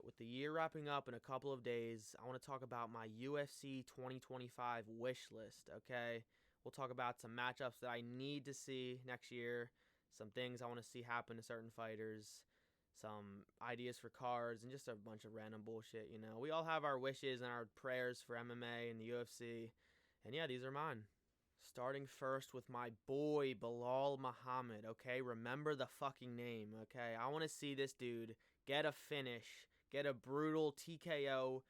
with the year wrapping up in a couple of days, I want to talk about my UFC 2025 wish list, okay? We'll talk about some matchups that I need to see next year, some things I want to see happen to certain fighters, some ideas for cards, and just a bunch of random bullshit, you know? We all have our wishes and our prayers for MMA and the UFC, and yeah, these are mine. Starting first with my boy, Bilal Muhammad, okay? Remember the fucking name, okay? I want to see this dude get a finish, get a brutal TKO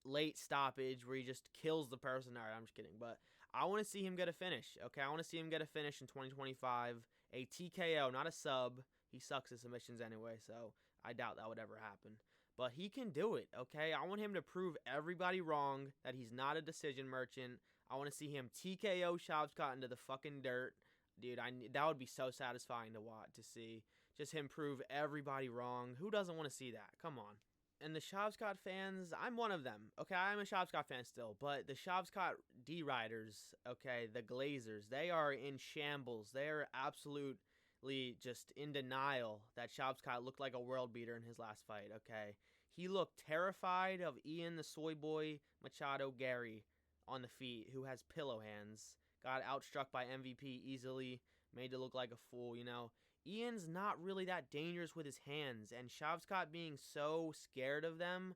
late stoppage where he just kills the person. All right, I'm just kidding. But I want to see him get a finish, okay? I want to see him get a finish in 2025. A TKO, not a sub. He sucks at submissions anyway, so I doubt that would ever happen. But he can do it, okay? I want him to prove everybody wrong that he's not a decision merchant. I want to see him TKO Shavkat into the fucking dirt. Dude, that would be so satisfying to watch, to see. Just him prove everybody wrong. Who doesn't want to see that? Come on. And the Shavkat fans, I'm one of them. Okay, I'm a Shavkat fan still, but the Shavkat D-Riders, okay, the Glazers, they are in shambles. They are absolutely just in denial that Shavkat looked like a world beater in his last fight, okay? He looked terrified of Ian the Soy Boy Machado Gary on the feet, who has pillow hands. Got outstruck by MVP easily, made to look like a fool, you know. Ian's not really that dangerous with his hands, and Shavkat being so scared of them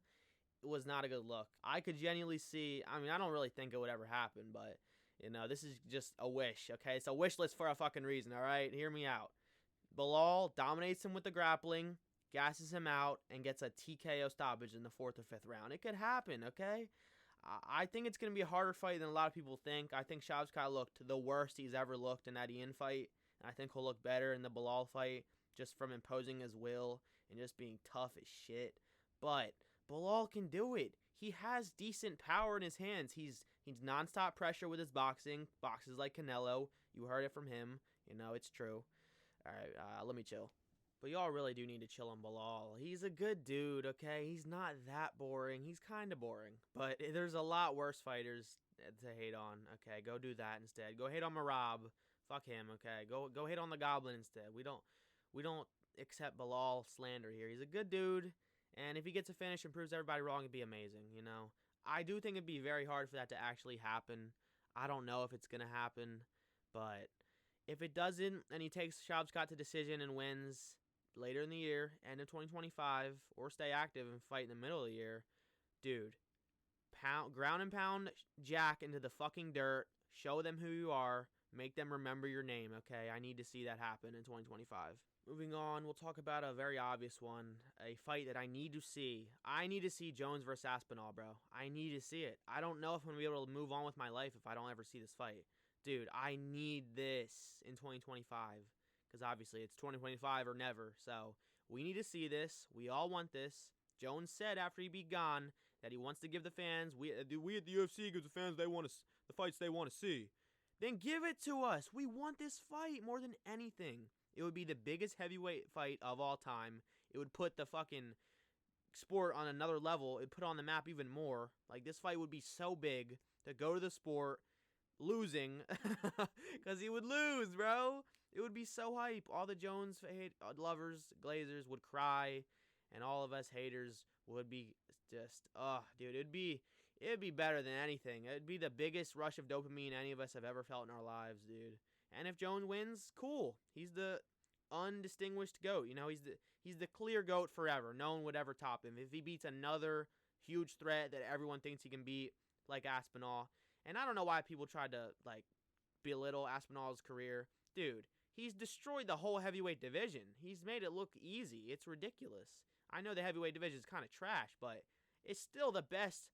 was not a good look. I could genuinely see, I mean, I don't really think it would ever happen, but, you know, this is just a wish, okay? It's a wish list for a fucking reason, all right? Hear me out. Bilal dominates him with the grappling, gasses him out, and gets a TKO stoppage in the 4th or 5th round. It could happen, okay? I think it's going to be a harder fight than a lot of people think. I think Shavkat looked the worst he's ever looked in that Ian fight. And I think he'll look better in the Bilal fight just from imposing his will and just being tough as shit. But Bilal can do it. He has decent power in his hands. He's nonstop pressure with his boxing. Boxes like Canelo. You heard it from him. You know, it's true. All right, let me chill. But y'all really do need to chill on Bilal. He's a good dude, okay? He's not that boring. He's kind of boring. But there's a lot worse fighters to hate on, okay? Go do that instead. Go hate on Marab. Fuck him, okay? Go hate on the Goblin instead. We don't accept Bilal slander here. He's a good dude, and if he gets a finish and proves everybody wrong, it'd be amazing, you know? I do think it'd be very hard for that to actually happen. I don't know if it's going to happen, but if it doesn't and he takes Shavkat to decision and wins later in the year, end of 2025, or stay active and fight in the middle of the year, dude, ground and pound Jack into the fucking dirt, show them who you are, make them remember your name, okay? I need to see that happen in 2025. Moving on, we'll talk about a very obvious one, a fight that I need to see. I need to see Jones versus Aspinall, bro. I need to see it. I don't know if I'm going to be able to move on with my life if I don't ever see this fight. Dude, I need this in 2025. Because obviously it's 2025 or never. So we need to see this. We all want this. Jones said after he beat Gane that he wants to give the fans, we at the UFC give the fans the fights they want to see. Then give it to us. We want this fight more than anything. It would be the biggest heavyweight fight of all time. It would put the fucking sport on another level. It'd put it on the map even more. Like, this fight would be so big to go to the sport losing because he would lose, bro. It would be so hype. All the Jones lovers, Glazers would cry, and all of us haters would be just, dude, it'd be better than anything. It'd be the biggest rush of dopamine any of us have ever felt in our lives, dude. And if Jones wins, cool. He's the undistinguished GOAT. You know, he's the clear GOAT forever. No one would ever top him. If he beats another huge threat that everyone thinks he can beat, like Aspinall. And I don't know why people tried to, like, belittle Aspinall's career. Dude, he's destroyed the whole heavyweight division. He's made it look easy. It's ridiculous. I know the heavyweight division is kind of trash, but it's still the best.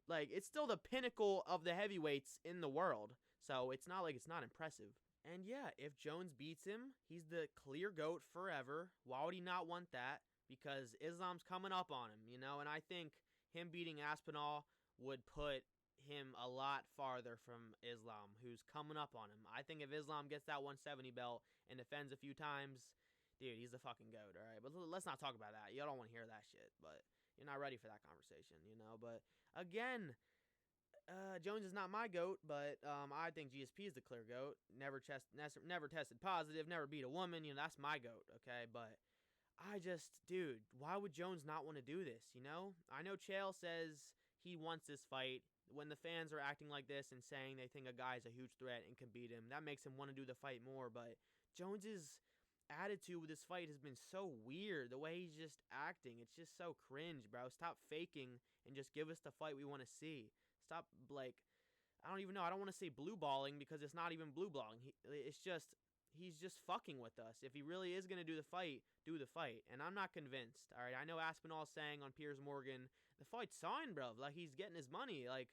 Like, it's still the pinnacle of the heavyweights in the world. So it's not like it's not impressive. And yeah, if Jones beats him, he's the clear GOAT forever. Why would he not want that? Because Islam's coming up on him, you know? And I think him beating Aspinall would put him a lot farther from Islam, who's coming up on him. I think if Islam gets that 170 belt and defends a few times, dude, he's the fucking GOAT, all right? But let's not talk about that. Y'all don't want to hear that shit, but you're not ready for that conversation, you know? But again, Jones is not my GOAT, but I think GSP is the clear GOAT. Never tested positive, never beat a woman. You know, that's my GOAT, okay? But dude, why would Jones not want to do this, you know? I know Chael says he wants this fight. When the fans are acting like this and saying they think a guy's a huge threat and can beat him, that makes him want to do the fight more. But Jones's attitude with this fight has been so weird. The way he's just acting, it's just so cringe, bro. Stop faking and just give us the fight we want to see. Stop, like, I don't even know. I don't want to say blue balling because it's not even blue balling. He's just fucking with us. If he really is going to do the fight, do the fight. And I'm not convinced, all right? I know Aspinall's saying on Piers Morgan, the fight's signed, bro. Like, he's getting his money. Like,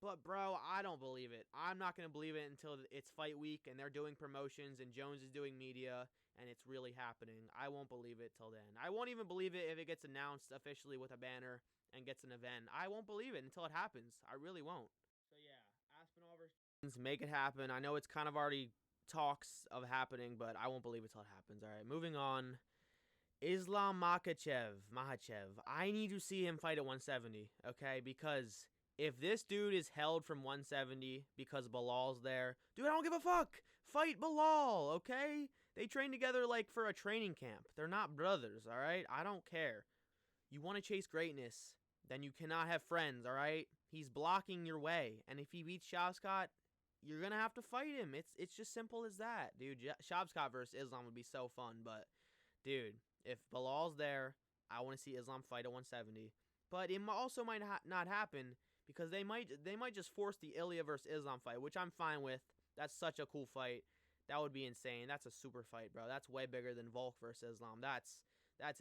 but, bro, I don't believe it. I'm not going to believe it until it's fight week and they're doing promotions and Jones is doing media and it's really happening. I won't believe it till then. I won't even believe it if it gets announced officially with a banner and gets an event. I won't believe it until it happens. I really won't. So, yeah, Aspinall versus make it happen. I know it's kind of already talks of happening, but I won't believe it till it happens. All right, moving on. Islam Makhachev. I need to see him fight at 170, okay? Because if this dude is held from 170 because Bilal's there, dude, I don't give a fuck. Fight Bilal, okay? They train together like for a training camp. They're not brothers, all right? I don't care. You want to chase greatness, then you cannot have friends, all right? He's blocking your way, and if he beats Shavkat, you're going to have to fight him. It's just simple as that, dude. Shavkat versus Islam would be so fun, but, dude, if Bilal's there, I want to see Islam fight at 170. But it also might not happen because they might just force the Ilya versus Islam fight, which I'm fine with. That's such a cool fight. That would be insane. That's a super fight, bro. That's way bigger than Volk versus Islam. That's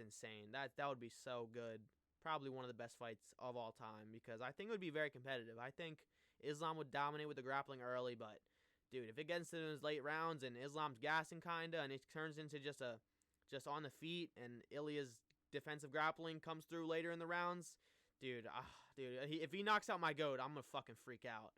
insane. That would be so good. Probably one of the best fights of all time because I think it would be very competitive. I think Islam would dominate with the grappling early, but, dude, if it gets to those late rounds and Islam's gassing kinda and it turns into just on the feet and Ilya's defensive grappling comes through later in the rounds, dude, if he knocks out my GOAT, I'm gonna fucking freak out.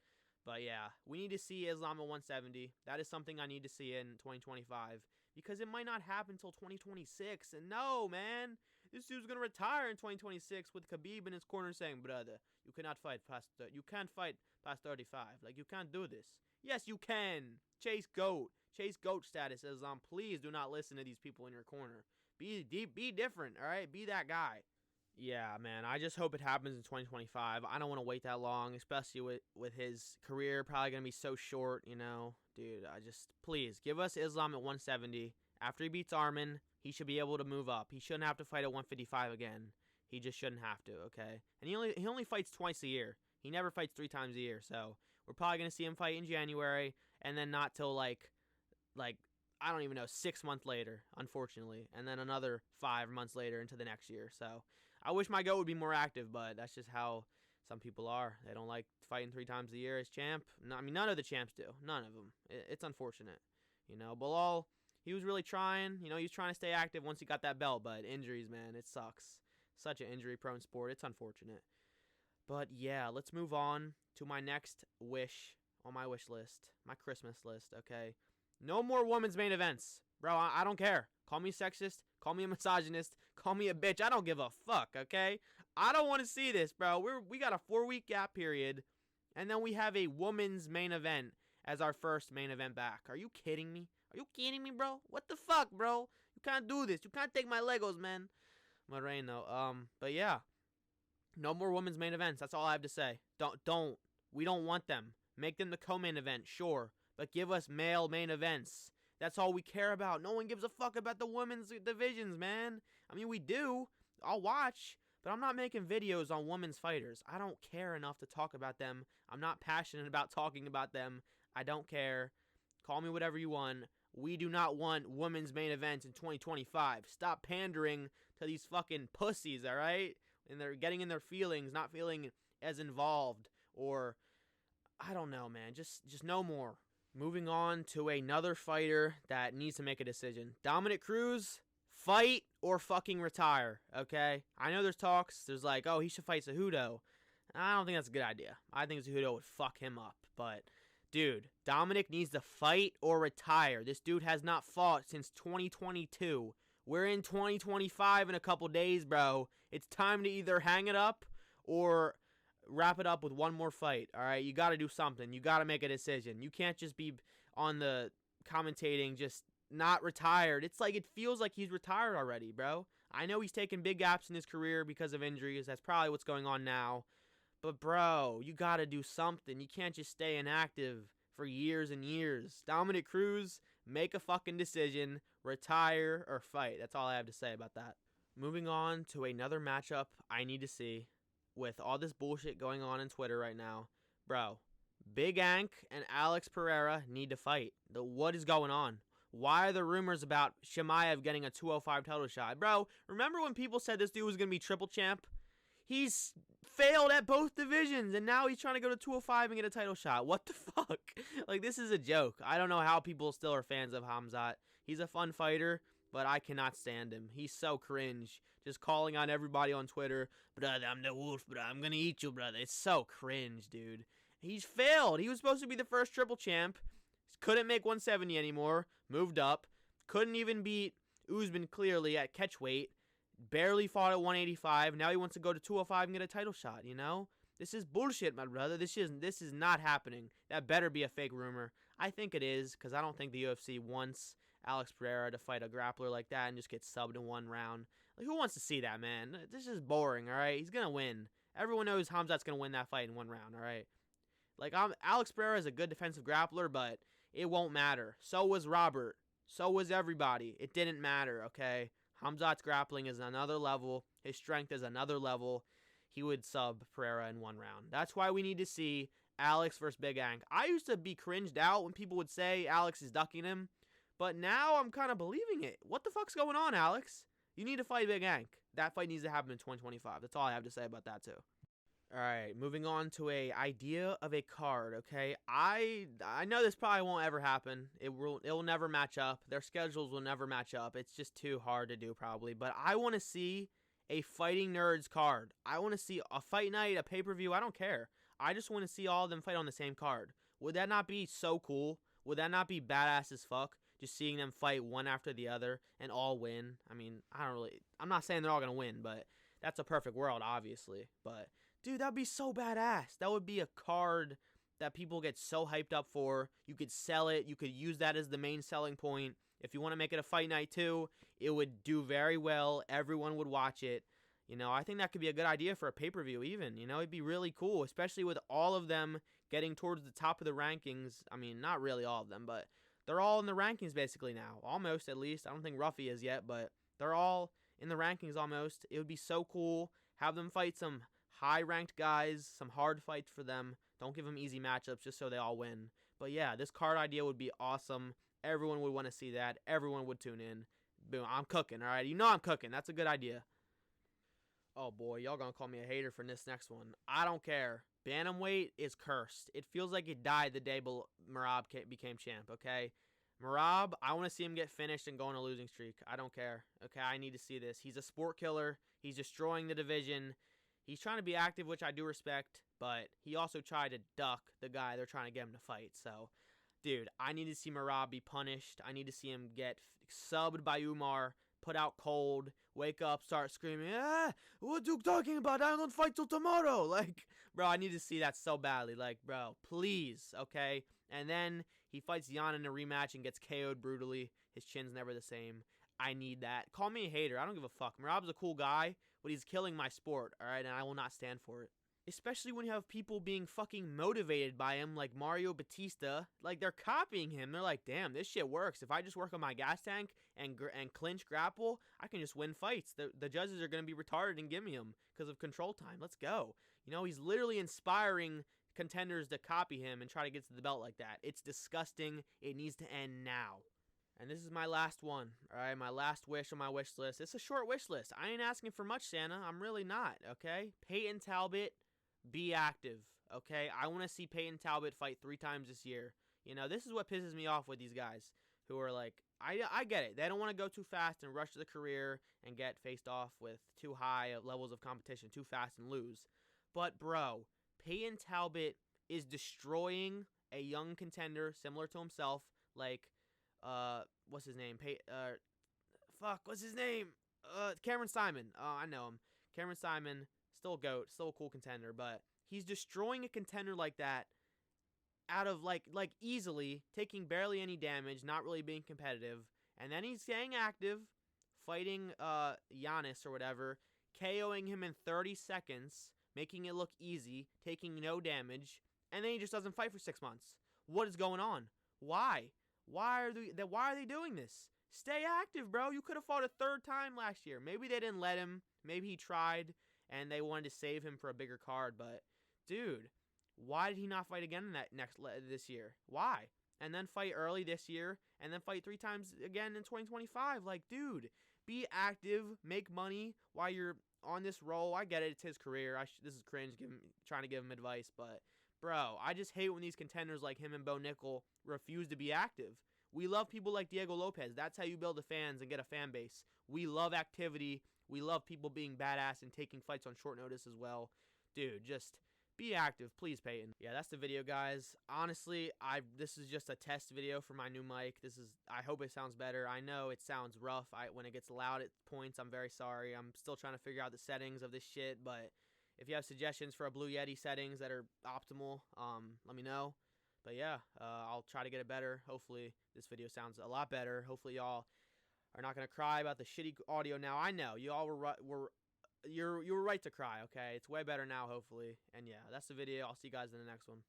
But yeah, we need to see Islam at 170. That is something I need to see in 2025 because it might not happen until 2026. And no, man, this dude's gonna retire in 2026 with Khabib in his corner saying, "Brother, you can't fight past 35. Like, you can't do this." Yes, you can. Chase GOAT status, Islam. Please do not listen to these people in your corner. Be different, all right? Be that guy. Yeah, man, I just hope it happens in 2025. I don't want to wait that long, especially with his career probably going to be so short, you know. Dude, please, give us Islam at 170. After he beats Arman, he should be able to move up. He shouldn't have to fight at 155 again. He just shouldn't have to, okay? And he only fights twice a year. He never fights 3 times a year, so we're probably going to see him fight in January, and then not till, like I don't even know, 6 months later, unfortunately, and then another 5 months later into the next year, so I wish my GOAT would be more active, but that's just how some people are. They don't like fighting 3 times a year as champ. No, I mean, none of the champs do. None of them. It's unfortunate. You know, Bilal, he was really trying. You know, he was trying to stay active once he got that belt, but injuries, man, it sucks. Such an injury-prone sport. It's unfortunate. But, yeah, let's move on to my next wish on my wish list, my Christmas list, okay? No more women's main events. Bro, I don't care. Call me sexist. Call me a misogynist. Call me a bitch. I don't give a fuck, okay? I don't want to see this, bro. We got a 4-week gap period, and then we have a women's main event as our first main event back. Are you kidding me? Are you kidding me, bro? What the fuck, bro? You can't do this. You can't take my Legos, man. My rain, though. But yeah. No more women's main events. That's all I have to say. Don't. We don't want them. Make them the co-main event, sure. But give us male main events. That's all we care about. No one gives a fuck about the women's divisions, man. I mean, we do. I'll watch. But I'm not making videos on women's fighters. I don't care enough to talk about them. I'm not passionate about talking about them. I don't care. Call me whatever you want. We do not want women's main events in 2025. Stop pandering to these fucking pussies, all right? And they're getting in their feelings, not feeling as involved. Or, I don't know, man. Just no more. Moving on to another fighter that needs to make a decision. Dominic Cruz, fight or fucking retire, okay? I know there's talks. There's like, oh, he should fight Cejudo. I don't think that's a good idea. I think Cejudo would fuck him up. But, dude, Dominic needs to fight or retire. This dude has not fought since 2022. We're in 2025 in a couple days, bro. It's time to either hang it up or wrap it up with one more fight, all right? You got to do something. You got to make a decision. You can't just be on the commentating just not retired. It's like it feels like he's retired already, bro. I know he's taken big gaps in his career because of injuries. That's probably what's going on now. But, bro, you got to do something. You can't just stay inactive for years and years. Dominic Cruz, make a fucking decision, retire, or fight. That's all I have to say about that. Moving on to another matchup I need to see with all this bullshit going on in Twitter right now. Bro, Big Ank and Alex Pereira need to fight. What is going on? Why are there rumors about Chimaev getting a 205 title shot? Bro, remember when people said this dude was going to be triple champ? He's failed at both divisions, and now he's trying to go to 205 and get a title shot. What the fuck? Like, this is a joke. I don't know how people still are fans of Khamzat. He's a fun fighter, but I cannot stand him. He's so cringe. Just calling on everybody on Twitter, brother, I'm the wolf, brother. I'm going to eat you, brother. It's so cringe, dude. He's failed. He was supposed to be the first triple champ. Couldn't make 170 anymore. Moved up. Couldn't even beat Usman clearly at catch weight. Barely fought at 185. Now he wants to go to 205 and get a title shot, you know? This is bullshit, my brother. This is not happening. That better be a fake rumor. I think it is, because I don't think the UFC wants Alex Pereira to fight a grappler like that and just get subbed in one round. Like, who wants to see that, man? This is boring, all right? He's going to win. Everyone knows Khamzat's going to win that fight in one round, all right? Like, Alex Pereira is a good defensive grappler, but it won't matter. So was Robert. So was everybody. It didn't matter, okay? Khamzat's grappling is another level. His strength is another level. He would sub Pereira in one round. That's why we need to see Alex versus Big Ank. I used to be cringed out when people would say Alex is ducking him, but now I'm kind of believing it. What the fuck's going on, Alex? You need to fight Big Ank. That fight needs to happen in 2025. That's all I have to say about that, too. All right, moving on to a idea of a card, okay? I know this probably won't ever happen. It will never match up. Their schedules will never match up. It's just too hard to do probably. But I want to see a Fighting Nerds card. I want to see a fight night, a pay-per-view. I don't care. I just want to see all of them fight on the same card. Would that not be so cool? Would that not be badass as fuck? Just seeing them fight one after the other and all win. I mean, I'm not saying they're all going to win, but that's a perfect world, obviously. But dude, that'd be so badass. That would be a card that people get so hyped up for. You could sell it. You could use that as the main selling point. If you want to make it a fight night too, it would do very well. Everyone would watch it. You know, I think that could be a good idea for a pay-per-view even. You know, it'd be really cool, especially with all of them getting towards the top of the rankings. I mean, not really all of them, but they're all in the rankings basically now. Almost, at least. I don't think Ruffy is yet, but they're all in the rankings almost. It would be so cool. Have them fight some high-ranked guys, some hard fights for them. Don't give them easy matchups just so they all win. But yeah, this card idea would be awesome. Everyone would want to see that. Everyone would tune in. Boom, I'm cooking, all right? You know I'm cooking. That's a good idea. Oh boy, y'all gonna call me a hater for this next one. I don't care. Bantamweight is cursed. It feels like it died the day Merab became champ, okay? Merab, I want to see him get finished and go on a losing streak. I don't care. Okay, I need to see this. He's a sport killer. He's destroying the division. He's trying to be active, which I do respect, but he also tried to duck the guy they're trying to get him to fight. So, dude, I need to see Merab be punished. I need to see him get subbed by Umar, put out cold, wake up, start screaming, what you talking about? I don't fight till tomorrow. Like, bro, I need to see that so badly. Like, bro, please, okay? And then he fights Jan in a rematch and gets KO'd brutally. His chin's never the same. I need that. Call me a hater. I don't give a fuck. Merab's a cool guy, but he's killing my sport, all right? And I will not stand for it. Especially when you have people being fucking motivated by him, like Mario Batista. Like, they're copying him. They're like, damn, this shit works. If I just work on my gas tank and clinch grapple, I can just win fights. The judges are going to be retarded and give me them because of control time. Let's go. You know, he's literally inspiring contenders to copy him and try to get to the belt like that. It's disgusting. It needs to end now. And this is my last one, all right? My last wish on my wish list. It's a short wish list. I ain't asking for much, Santa. I'm really not, okay? Peyton Talbot, be active, okay? I want to see Peyton Talbot fight 3 times this year. You know, this is what pisses me off with these guys who are like, I get it. They don't want to go too fast and rush to the career and get faced off with too high levels of competition too fast and lose. But, bro, Peyton Talbot is destroying a young contender similar to himself, like, what's his name? What's his name? Cameron Simon. Oh, I know him. Cameron Simon, still a GOAT, still a cool contender, but he's destroying a contender like that out of, like easily, taking barely any damage, not really being competitive, And then he's staying active, fighting Giannis or whatever, KOing him in 30 seconds, making it look easy, taking no damage, and then he just doesn't fight for 6 months. What is going on? Why? Why are they doing this? Stay active, bro. You could have fought a third time last year. Maybe they didn't let him. Maybe he tried and they wanted to save him for a bigger card. But, dude, why did he not fight again in that this year? Why? And then fight early this year and then fight 3 times again in 2025. Like, dude, be active, make money while you're on this roll. I get it. It's his career. This is cringe trying to give him advice. But, bro, I just hate when these contenders like him and Bo Nickel refuse to be active. We love people like Diego Lopez. That's how you build the fans and get a fan base. We love activity. We love people being badass and taking fights on short notice as well. Dude, just be active, please, Peyton. Yeah, that's the video, guys. Honestly, this is just a test video for my new mic. I hope it sounds better. I know it sounds rough. When it gets loud at points, I'm very sorry. I'm still trying to figure out the settings of this shit, but if you have suggestions for a Blue Yeti settings that are optimal, let me know. But yeah, I'll try to get it better. Hopefully this video sounds a lot better. Hopefully y'all are not going to cry about the shitty audio now. I know. You all you were right to cry, okay? It's way better now, hopefully. And yeah, that's the video. I'll see you guys in the next one.